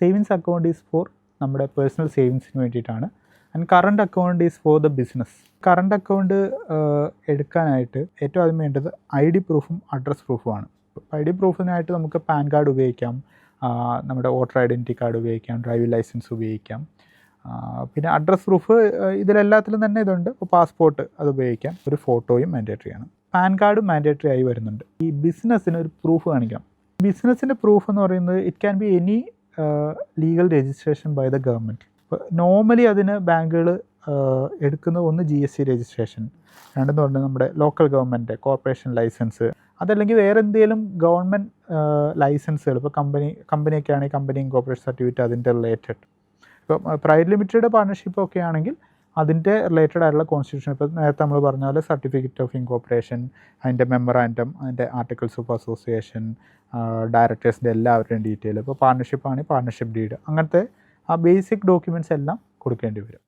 Savings account is four നമ്മുടെ personal സേവിങ്സിന് വേണ്ടിയിട്ടാണ്. And current account is for the business. Current account എടുക്കാനായിട്ട് ഏറ്റവും ആദ്യം വേണ്ടത് ID പ്രൂഫും അഡ്രസ് പ്രൂഫുമാണ്. ID പ്രൂഫിനായിട്ട് നമുക്ക് പാൻ കാർഡ് ഉപയോഗിക്കാം, നമ്മുടെ വോട്ടർ ഐഡൻറ്റിറ്റി കാർഡ് ഉപയോഗിക്കാം, ഡ്രൈവിംഗ് ലൈസൻസ് ഉപയോഗിക്കാം. പിന്നെ അഡ്രസ് പ്രൂഫ് ഇതിലെല്ലാത്തിലും തന്നെ ഇതുണ്ട്. ഇപ്പോൾ പാസ്പോർട്ട് അത് ഉപയോഗിക്കാം. ഒരു ഫോട്ടോയും മാൻഡേറ്ററിയാണ്. പാൻ കാർഡും മാൻഡേറ്ററി ആയി വരുന്നുണ്ട്. ഈ ബിസിനസ്സിന് ഒരു പ്രൂഫ് കാണിക്കാം. ബിസിനസ്സിൻ്റെ പ്രൂഫ് എന്ന് പറയുന്നത് it can be any legal registration by the government. ഇപ്പോൾ നോർമലി അതിന് ബാങ്കുകൾ എടുക്കുന്നത് ഒന്ന് GST രജിസ്ട്രേഷൻ, രണ്ടെന്ന് പറഞ്ഞാൽ നമ്മുടെ ലോക്കൽ ഗവൺമെൻറ് കോർപ്പറേഷൻ ലൈസൻസ്, അതല്ലെങ്കിൽ വേറെ എന്തെങ്കിലും ഗവൺമെൻറ് ലൈസൻസുകൾ. ഇപ്പോൾ കമ്പനിയൊക്കെ ആണെങ്കിൽ കമ്പനി ഇൻകോർപ്പറേഷൻ സർട്ടിഫിക്കറ്റ് അതിൻ്റെ റിലേറ്റഡ്. ഇപ്പോൾ പ്രൈവറ്റ് ലിമിറ്റഡ് പാർട്ണർഷിപ്പ് ഒക്കെ ആണെങ്കിൽ അതിൻ്റെ റിലേറ്റഡ് ആയിട്ടുള്ള കോൺസ്റ്റിറ്റ്യൂഷൻ. ഇപ്പോൾ നേരത്തെ നമ്മൾ പറഞ്ഞ പോലെ സർട്ടിഫിക്കറ്റ് ഓഫ് ഇൻകോർപ്പറേഷൻ, അതിൻ്റെ മെമ്മറാൻഡം, അതിൻ്റെ ആർട്ടിക്കിൾസ് ഓഫ് അസോസിയേഷൻ, ഡയറക്ടേഴ്സിൻ്റെ എല്ലാവരുടെയും ഡീറ്റെയിൽ. ഇപ്പോൾ പാർട്ണർഷിപ്പ് ആണെങ്കിൽ പാർട്ണർഷിപ്പ് ഡീഡ്, അങ്ങനത്തെ ആ ബേസിക് ഡോക്യുമെൻറ്റ്സ് എല്ലാം കൊടുക്കേണ്ടി വരും.